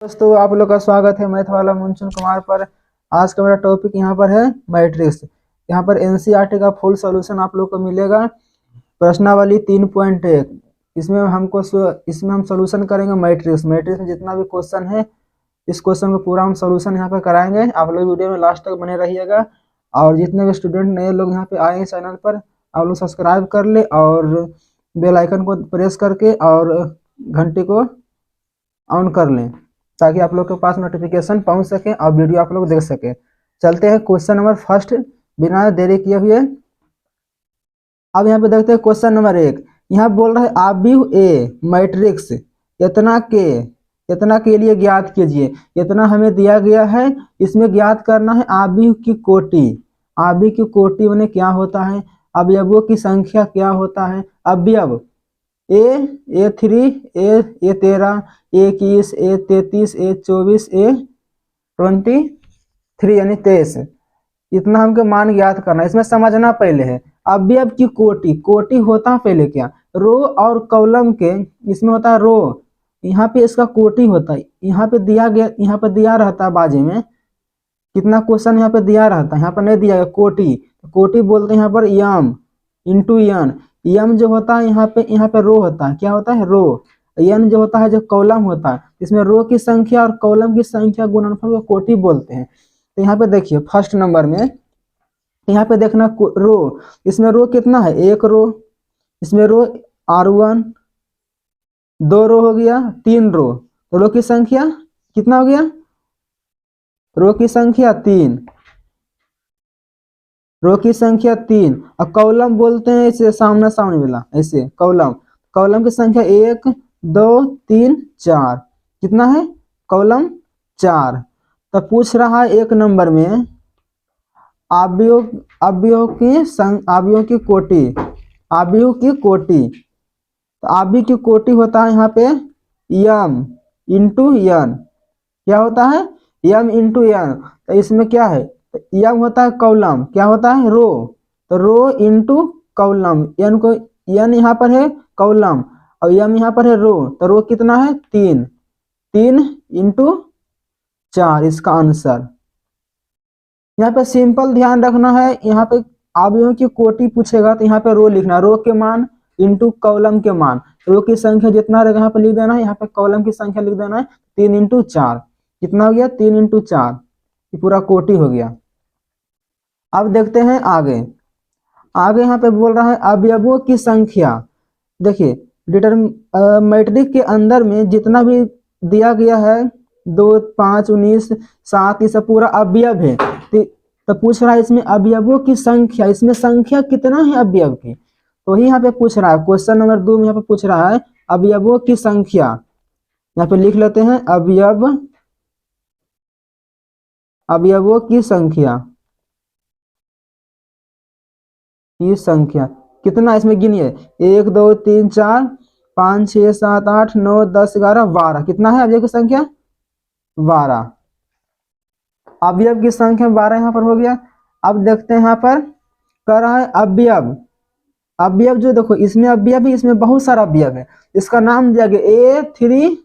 दोस्तों आप लोग का स्वागत है मैथ वाला मुंचुन कुमार पर। आज का मेरा टॉपिक यहाँ पर है मैट्रिक्स। यहाँ पर एनसीईआरटी का फुल सॉल्यूशन आप लोग को मिलेगा। प्रश्नावली 3.1 इसमें हम सॉल्यूशन करेंगे मैट्रिक्स में जितना भी क्वेश्चन है इस क्वेश्चन को पूरा हम सॉल्यूशन यहाँ पर कराएंगे। आप लोग वीडियो में लास्ट तक बने रहिएगा। और जितने भी स्टूडेंट नए लोग यहाँ पे आए हैं चैनल पर, आप लोग सब्सक्राइब कर ले और बेल आइकन को प्रेस करके और घंटी को ऑन कर लें ताकि आप लोग के पास नोटिफिकेशन पहुंच सके और वीडियो आप लोग देख सके। चलते हैं क्वेश्चन नंबर फर्स्ट बिना देरी किए हुए। अब यहाँ पे देखते हैं क्वेश्चन नंबर 1। यहाँ बोल रहा है आव्यूह ए मैट्रिक्स इतना के लिए ज्ञात कीजिए। इतना हमें दिया गया है, इसमें ज्ञात करना है आव्यूह की कोटि। आव्यूह की कोटि माने क्या होता है, अवयवों की संख्या क्या होता है। अवयव A3 A13 A21 A33 A24 A23 यानी 23। इतना हमको मान ज्ञात करना है। इसमें समझना पहले है अवयव की कोटि होता है पहले क्या, रो और कॉलम के। इसमें होता है रो, यहाँ पे इसका कोटि होता है। यहाँ पे दिया रहता है बाजू में कितना क्वेश्चन यहाँ पे दिया रहता है, यहाँ पर नहीं दिया गया कोटि बोलते हैं यहाँ पर यम इंटू यन। यम जो होता है यहाँ पे रो होता है, क्या होता है रो। यन जो होता है जो कॉलम होता है, इसमें रो की संख्या और कॉलम की संख्या गुणनफल को कोटि बोलते हैं। तो यहाँ पे देखिए फर्स्ट नंबर में यहाँ पे देखना रो, इसमें रो कितना है, एक रो। इसमें रो R1 2 रो हो गया, 3 रो। तो रो की संख्या कितना हो गया, रो की संख्या 3, रो की संख्या 3। और कॉलम बोलते हैं इसे सामने वाला, ऐसे कॉलम की संख्या 1 2 3 4। कितना है कॉलम 4। तो पूछ रहा है एक नंबर में अवयवों की कोटि। अवयव की कोटि, तो अवयव की कोटि होता है यहाँ पे यम इंटू यन। क्या होता है यम इंटू यन। तो इसमें क्या है, तो यम होता है कॉलम, क्या होता है रो। तो रो इंटू कॉलम, यन यहाँ पर है कॉलम और यम यहाँ पर है रो। तो रो कितना है 3 इंटू 4 इसका आंसर। यहाँ पे सिंपल ध्यान रखना है, यहाँ पे अवयवों की कोटि पूछेगा तो यहाँ पे रो लिखना, रो के मान इंटू कॉलम के मान। रो की संख्या जितना रहेगा यहाँ पे लिख देना है, यहाँ पे कॉलम की संख्या लिख देना है 3 इंटू 4। कितना हो गया 3 इंटू 4, ये पूरा कोटि हो गया। अब देखते हैं आगे यहाँ पे बोल रहा है अवयवों की संख्या। देखिए मैट्रिक्स के अंदर में जितना भी दिया गया है 2 5 19 7 ये सब पूरा अवयव है। तो पूछ रहा है इसमें अवयवों की संख्या, इसमें संख्या कितना है अवयव की, तो ही यहाँ पे पूछ रहा है। क्वेश्चन नंबर 2 में यहाँ पे पूछ रहा है अवयवों की संख्या। यहाँ पे लिख लेते हैं अवयवों की संख्या कितना, इसमें गिनिए 1 2 3 4 5 6 7 8 9 10 11 12। कितना है अवयव की संख्या 12। अवयव की संख्या 12 यहाँ पर हो गया। अब देखते हैं यहाँ पर कह रहा है अवयव जो देखो इसमें अवयव है, इसमें बहुत सारा अवयव है। इसका नाम दिया गया A3।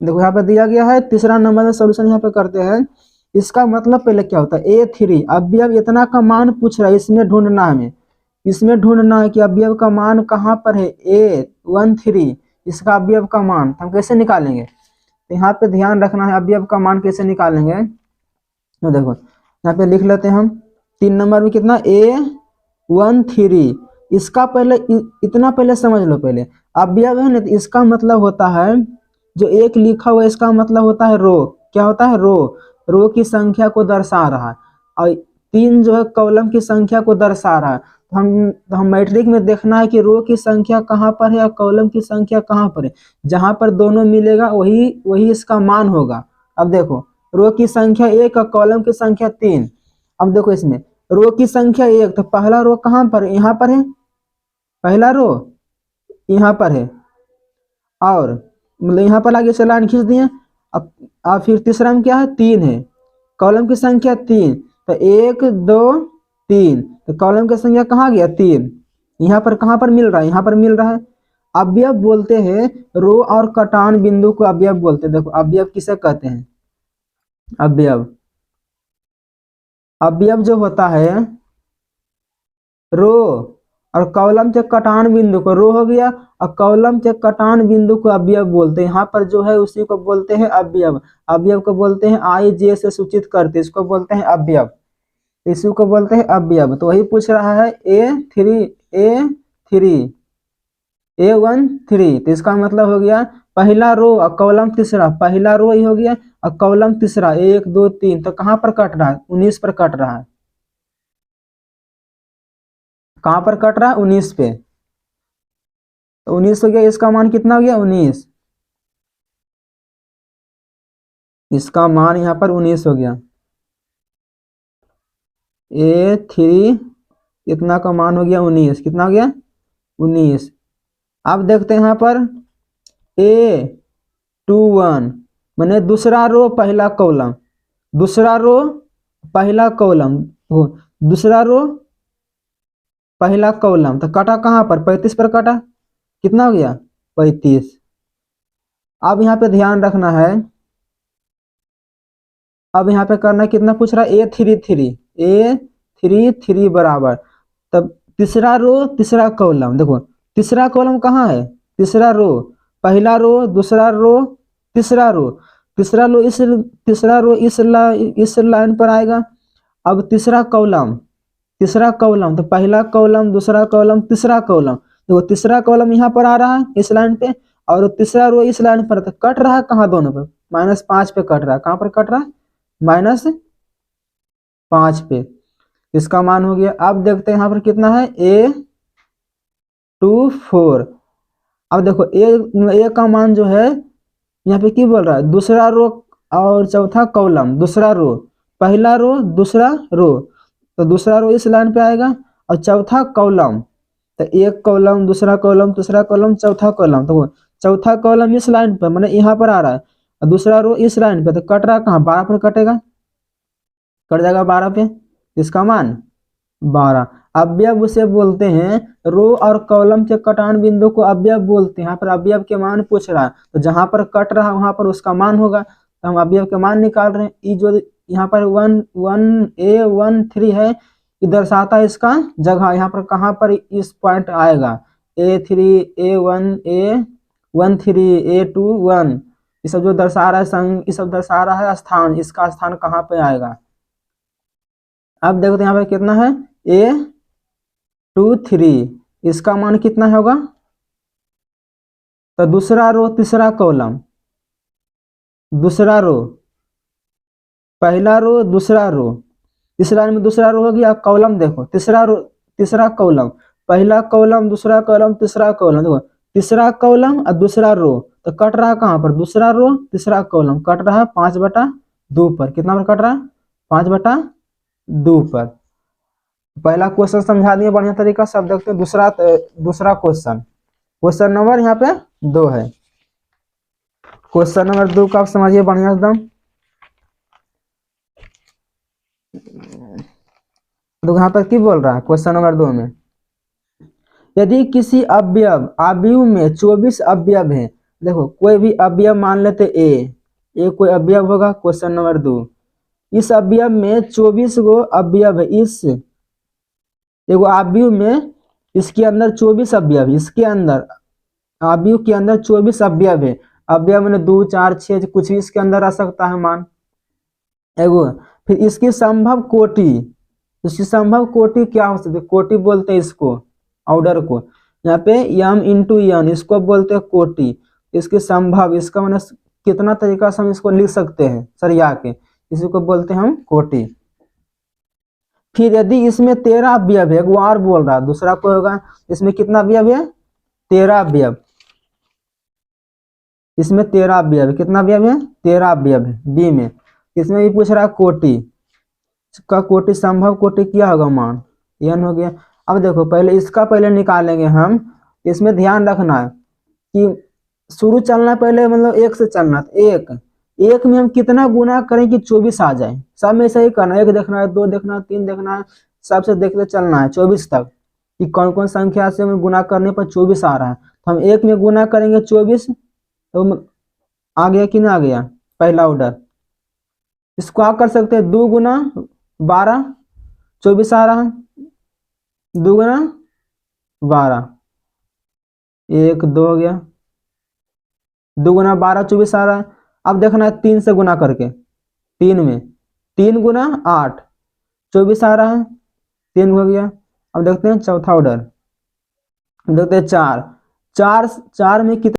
देखो यहाँ पे दिया गया है, तीसरा नंबर में सॉल्यूशन यहाँ पे करते हैं। इसका मतलब पहले क्या होता है A3 अवयव इतना का मान पूछ रहा है, इसमें ढूंढना है कि अवयव का मान कहाँ पर है A13 इसका अवयव का मान हम कैसे निकालेंगे। तो यहाँ पे ध्यान रखना है अवयव का मान कैसे निकालेंगे। तो देखो यहाँ पे लिख लेते हैं हम 3 नंबर में कितना A13। इसका इतना पहले समझ लो, पहले अवयव है ना, तो इसका मतलब होता है जो एक लिखा हुआ इसका मतलब होता है रो। क्या होता है रो की संख्या को दर्शा रहा है, और 3 जो है कॉलम की संख्या को दर्शा रहा है। तो हम मैट्रिक्स में देखना है कि रो की संख्या कहाँ पर है और कॉलम की संख्या कहाँ पर है। जहां पर दोनों मिलेगा वही इसका मान होगा। अब देखो रो की संख्या 1 और कॉलम की संख्या 3। अब देखो इसमें रो की संख्या 1, तो पहला रो कहाँ पर है, यहाँ पर है, पहला रो यहाँ पर है, और मतलब यहाँ पर आगे लाइन खींच दिए। अब फिर तीसरा में क्या है 3 है, कॉलम की संख्या 3। तो 1 2 3, तो कॉलम की संख्या कहाँ गया 3, यहाँ पर कहाँ पर मिल रहा है, यहाँ पर मिल रहा है। अवयव बोलते हैं रो और कटान बिंदु को अवयव बोलते हैं। देखो अवयव किसे कहते हैं, अवयव, अवयव जो होता है रो और कॉलम के कटान बिंदु को, रो हो गया, और कॉलम के कटान बिंदु को अवयव बोलते हैं। यहाँ पर जो है उसी को बोलते हैं अवयव। अवयव को बोलते हैं आई जे से सूचित करते, इसको बोलते हैं अवयव, इसी को बोलते हैं अवयव। तो वही पूछ रहा है A13, तो इसका मतलब हो गया पहला रो और कॉलम तीसरा, पहला रो ही हो गया और कॉलम तीसरा 1 2 3, तो कहाँ पर कट रहा है, 19 पर कट रहा है। कहाँ पर कट रहा है, 19 पे। तो 19 हो गया, इसका मान कितना हो गया, 19, इसका मान यहाँ पर 19 हो गया। A3 कितना का मान हो गया, 19, कितना हो गया, 19। अब देखते हैं यहाँ पर A21 मैंने दूसरा रो पहला कॉलम, दूसरा रो पहला कॉलम, दूसरा रो पहला कॉलम, तो कटा कहाँ पर, 35 पर कटा, कितना हो गया, 35। अब यहाँ पे ध्यान रखना है, अब यहाँ पे करना कितना पूछ रहा है, A33 बराबर, तब तीसरा रो तीसरा कॉलम, देखो तीसरा कॉलम कहाँ है, तीसरा रो, पहला रो दूसरा रो तीसरा रो, तीसरा रो इस लाइन पर आएगा। अब तीसरा कॉलम तो पहला कॉलम दूसरा कॉलम तीसरा कॉलम, देखो तीसरा कॉलम यहाँ पर आ रहा है इस लाइन पे, और तीसरा रो इस लाइन पर, तो कट रहा है कहाँ, दोनों पर -5 पे कट रहा है। कहाँ पर कट रहा है, -5 पे, इसका मान हो गया। अब देखते हैं यहाँ पर कितना है, A24। अब देखो ए का मान जो है यहाँ पे क्या बोल रहा है, दूसरा रो और चौथा कॉलम, दूसरा रो पहला रो दूसरा रो, तो दूसरा रो इस लाइन पे आएगा, और चौथा कॉलम, तो एक कॉलम दूसरा कॉलम तीसरा कॉलम चौथा कॉलम, तो चौथा कॉलम इस लाइन पे मैंने यहाँ पर आ रहा है, और दूसरा रो इस लाइन पे, तो कट रहा कहाँ, 12 पर कटेगा, कट जाएगा 12 पे, इसका मान 12। अवयव उसे बोलते हैं रो और कॉलम के कटान बिंदु को अवयव बोलते हैं। यहाँ पर अवयव के मान पूछ रहा है, तो जहां पर कट रहा है वहां पर उसका मान होगा, तो हम अवयव के मान निकाल रहे हैं। ये जो यहाँ पर A13 है, ये दर्शाता है इसका जगह, यहाँ पर कहाँ पर इस पॉइंट आएगा, A3 A1 A13 A21, ये सब जो दर्शा रहा है ये सब दर्शा रहा है स्थान, इसका स्थान कहाँ पे आएगा। अब देखो तो यहाँ पे कितना है, A23, इसका मान कितना होगा, तो दूसरा रो तीसरा कॉलम, दूसरा रो पहला रो दूसरा रो, इस लाइन में दूसरा रो हो गया, कॉलम देखो तीसरा रो तीसरा कॉलम, पहला कॉलम दूसरा कॉलम तीसरा कॉलम, देखो तीसरा कॉलम और दूसरा रो, तो कट रहा कहाँ पर, दूसरा रो तीसरा कॉलम, कट रहा है 5/2 पर, कितना पर कट रहा है, 5/2 पर। पहला क्वेश्चन समझा दिए बढ़िया तरीका से। अब देखते हैं दूसरा क्वेश्चन, क्वेश्चन नंबर यहाँ पे 2 है। क्वेश्चन नंबर 2 का आप समझिए बढ़िया एकदम। तो यहाँ पर क्या बोल रहा है क्वेश्चन नंबर 2 में, यदि किसी अवयव में 24 अवयव है, देखो कोई भी अवयव मान लेते ए कोई अवयव होगा, क्वेश्चन नंबर 2, इस अवयव में 24 गो अवयव है, इस एगो अवयव में इसके अंदर 24 अवयव, इसके अंदर अवयव के अंदर 24 अवयव है, अवयव मैंने 2 4 6 कुछ भी इसके अंदर आ सकता है मान एगो। फिर इसकी संभव कोटि क्या हो सकती है, कोटि बोलते हैं इसको, ऑर्डर को, यहाँ पे m × n इसको बोलते हैं कोटि। इसकी संभव, इसका मैंने कितना तरीका से हम इसको लिख सकते हैं सरिया के, इसी को बोलते हैं हम कोटि। फिर यदि इसमें 13 अवयव है, वो और बोल रहा है दूसरा कोई होगा, इसमें कितना अवयव है, 13 अवयव, इसमें 13 अवयव, कितना अवयव है, 13 अवयव है बी में। इसमें भी पूछ रहा है कोटि का, कोटि संभव कोटि क्या होगा मान, n हो गया। अब देखो पहले इसका पहले निकालेंगे हम, इसमें ध्यान रखना है कि शुरू चलना पहले मतलब 1 से चलना, एक में हम कितना गुना करें कि 24 आ जाए, सब में ऐसा ही करना, 1 देखना है 2 देखना है 3 देखना है, सबसे देखते चलना है 24 तक कि कौन कौन संख्या से गुना करने पर 24 आ रहा है। तो हम 1 में गुना करेंगे 24, तो आ गया कि ना आ गया पहला ऑर्डर। इसको आप कर सकते हैं 2 गुना 12, 24 आ रहा, 2 गुना 12, 1 2 हो गया, 2 गुना 12 24 आ रहा है। अब देखना है 3 से गुना करके, 3 में 3 गुना 8 24 आ रहा है, 3 हो गया। अब देखते हैं चौथा ऑर्डर, देखते हैं 4 4 4 में कितना